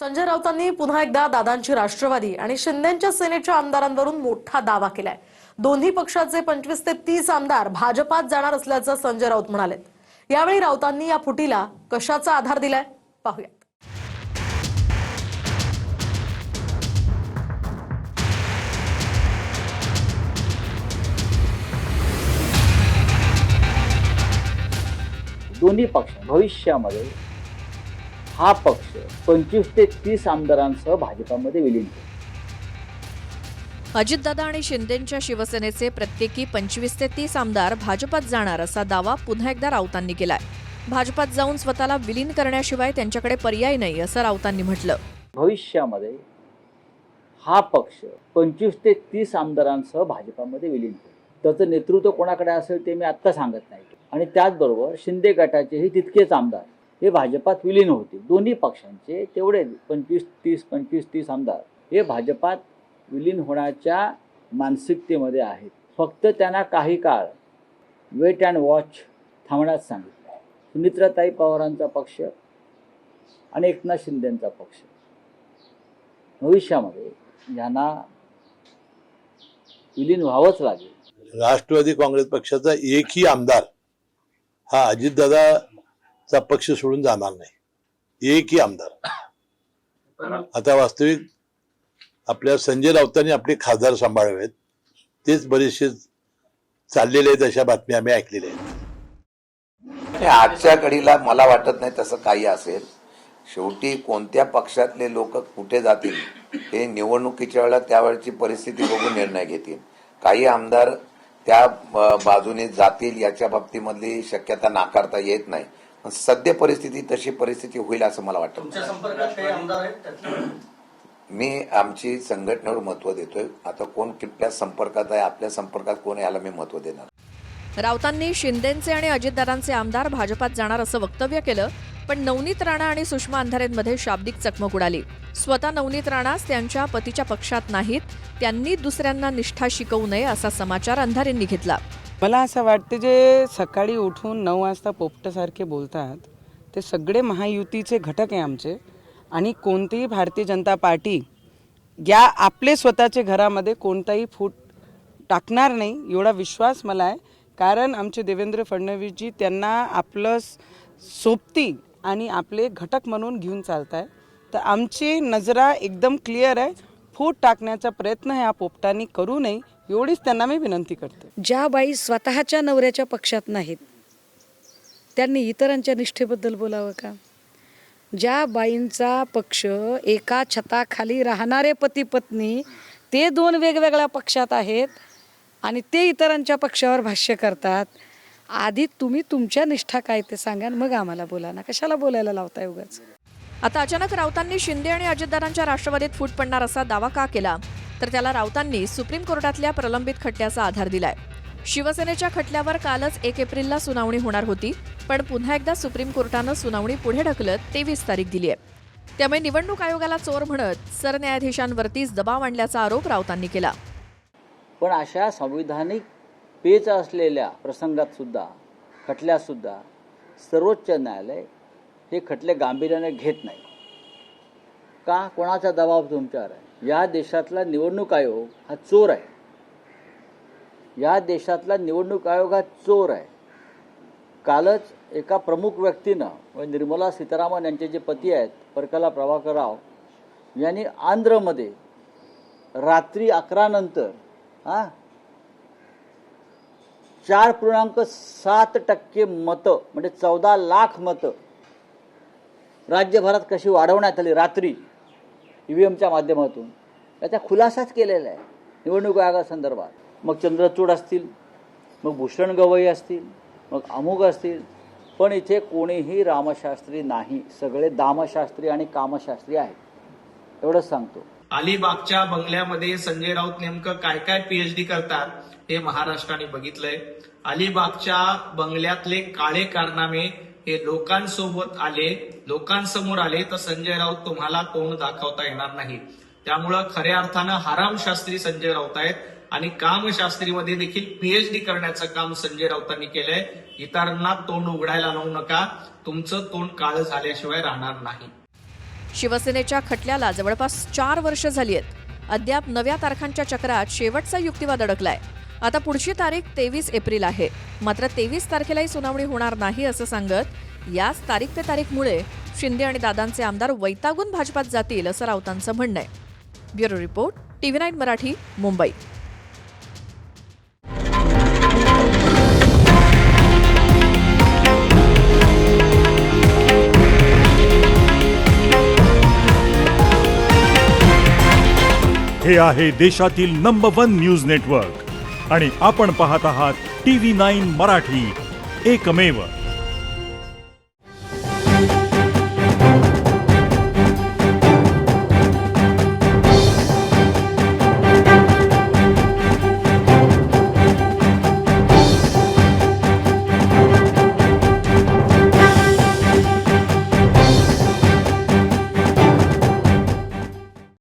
संजय राऊतांनी पुन्हा एकदा दादांची राष्ट्रवादी आणि शिंदेच्या सेनेच्या आमदारांवरून मोठा दावा केलाय। दोन्ही पक्षाचे 25 ते 30 आमदार भाजपात जाणार असल्याचं संजय राऊत म्हणाले। यावेळी राऊतांनी या फुटीला कशाचा आधार दिलाय पाहूया। दोन्ही पक्ष भविष्यामध्ये हा पक्ष 25 ते 30 आमदारांसह भाजपामध्ये विलीन होईल। अजितदादा आणि शिंदेच्या शिवसेनेचे प्रत्येकी 25 ते 30 आमदार भाजपात जाणार असा दावा पुन्हा एकदा राऊतांनी केलाय। भाजपात जाऊन स्वतःला विलीन करण्याशिवाय त्यांच्याकडे पर्याय नाही असं राऊतांनी म्हटलं। भविष्यामध्ये हा पक्ष 25 ते 30 आमदारांसह भाजपामध्ये विलीन होईल। त्याचं नेतृत्व कोणाकडे असेल ते मी आत्ता सांगत नाही। आणि त्याचबरोबर शिंदे गटाचेही तितकेच आमदार हे भाजपात विलीन होतील। दोन्ही पक्षांचे तेवढे 25-30 आमदार हे भाजपात विलीन होण्याच्या मानसिकतेमध्ये आहेत। फक्त त्यांना काही काळ वेट अँड वॉच थांबण्यास सांगितलं। सुनित्राताई पवारांचा पक्ष आणि एकनाथ शिंदेचा पक्ष भविष्यामध्ये यांना विलीन व्हावंच लागेल। राष्ट्रवादी काँग्रेस पक्षाचा एकही आमदार हा अजितदादाचा पक्ष सोडून जाणार नाही। एकही आमदार। आता वास्तविक आपल्या संजय राऊतांनी आपले खासदार सांभाळावेत तेच बरेचसे चाललेले आहेत अशा बातम्या आम्ही ऐकलेल्या आहेत। आजच्या घडीला मला वाटत नाही तसं काही असेल। शेवटी कोणत्या पक्षातले लोक कुठे जातील हे निवडणुकीच्या वेळेला त्यावेळची परिस्थिती बघून निर्णय घेतील। काही आमदार त्या बाजूने जातील याच्या बाबतीमधली शक्यता नाकारता येत नाही। सद्य परिस्थिती तशी परिस्थिती होईल असं मला वाटतं। तुमच्या संपर्कात काही आमदार आहेत? मी आमची संघटनेवर महत्व देतोय। आता कोण कुठल्या संपर्कात आहे आपल्या संपर्कात कोण याला मी महत्व देणार। राऊतांनी शिंदेचे आणि अजितदादांचे आमदार भाजपात जाणार असं वक्तव्य केलं, पण नवनीत राणा आणि सुषमा अंधारेंमध्ये शाब्दिक चकमक उडाली। स्वतः नवनीत राणाच त्यांच्या पतीच्या पक्षात नाहीत, त्यांनी दुसऱ्यांना निष्ठा शिकवू नये असा समाचार अंधारेंनी घेतला। मला असं वाटतं जे सकाळी उठून 9 वाजता पोपटासारखे बोलतात ते सगळे महायुतीचे घटक आहे आमचे। आणि कोणतीही भारतीय जनता पार्टी या आपले स्वतःचे घरामध्ये कोणताही फूट टाकणार नाही एवढा विश्वास मला आहे। कारण आमचे देवेंद्र फडणवीसजी त्यांना आपलं सोबती आणि आपले घटक म्हणून घेऊन चालत आहे। तर आमची नजरा एकदम क्लिअर आहे। फूट टाकण्याचा प्रयत्न ह्या पोपटांनी करू नये एवढीच त्यांना मी विनंती करते। ज्या बाई स्वतःच्या नवऱ्याच्या पक्षात नाहीत त्यांनी इतरांच्या निष्ठेबद्दल बोलावं का? ज्या बाईंचा पक्ष एका छताखाली राहणारे पती पत्नी ते 2 वेगवेगळ्या पक्षात आहेत आणि ते इतरांच्या पक्षावर भाष्य करतात। आधी तुम्ही तुमच्या निष्ठा काय ते सांगा मग आम्हाला बोला ना। कशाला बोलायला लावताय उगाच? आता अचानक राऊतांनी शिंदे आणि अजितदादांच्या राष्ट्रवादीत फूट पडणार असा दावा का केला, तर त्याला राऊतांनी सुप्रीम कोर्टातल्या प्रलंबित खटल्याचा आधार दिलाय। शिवसेनेच्या खटल्यावर कालच 1 एप्रिलला सुनावणी होणार होती, पण पुन्हा एकदा सुप्रीम कोर्टानं सुनावणी पुढे ढकलत 23 तारीख दिली आहे। त्यामुळे निवडणूक आयोगाला चोर म्हणत सरन्यायाधीशांवरतीच दबाव आणल्याचा आरोप राऊतांनी केला। पण अशा संविधानिक पेच असलेल्या प्रसंगात सुद्धा खटल्यात सुद्धा सर्वोच्च न्यायालय हे खटले गांभीर्याने घेत नाही का? कोणाचा दबाव तुमच्यावर आहे? या देशातला निवडणूक आयोग हा चोर आहे। या देशातला निवडणूक आयोग हा चोर आहे। कालच एका प्रमुख व्यक्तीनं निर्मला सीतारामन यांचे जे पती आहेत परकला प्रभाकर राव यांनी आंध्रमध्ये रात्री 11 नंतर 4.7% मतं म्हणजे 14 लाख मतं राज्यभरात कशी वाढवण्यात आली रात्री ईव्हीएमच्या माध्यमातून याचा खुलासाच केलेला आहे निवडणूक आयोगासंदर्भात। मग चंद्रचूड असतील, मग भूषण गवई असतील, मग अमुक असतील, पण इथे कोणीही रामशास्त्री नाही। सगळे दामशास्त्री आणि कामशास्त्री आहेत एवढंच सांगतो। अलिबागच्या बंगल्यामध्ये संजय राऊत नेमकं काय काय पीएचडी करतात हे महाराष्ट्राने बघितलंय। अलिबागच्या बंगल्यातले काळे कारनामे हे लोकांसमोर आले तर संजय राऊत तुम्हाला तोंड दाखवता येणार नाही। त्यामुळं खऱ्या अर्थानं हरामशास्त्री संजय राऊत आहेत आणि कामशास्त्रीमध्ये देखील पीएचडी करण्याचं काम संजय राऊतांनी केलंय। इतरांना तोंड उघडायला लावू नका, तुमचं तोंड काळं झाल्याशिवाय राहणार नाही। शिवसेनेच्या खटल्याला जवळपास 4 वर्ष झाली आहेत. अद्याप नव्या तारखांच्या चक्रात शेवटचा युक्तिवाद अडकलाय. आता पुढची तारीख 23 एप्रिल आहे. मात्र 23 तारखेलाही सुनावणी होणार नाही असं सांगत याच तारीख पे तारीखमुळे शिंदे आणि दादांचे आमदार वैतागून भाजपात जातील असं राऊतांचं म्हणणं आहे. Bureau report, TV9 Marathi, Mumbai. हे आहे देशातील नंबर 1 न्यूज नेटवर्क आणि आपण पाहत आहात TV9 मराठी, एकमेव.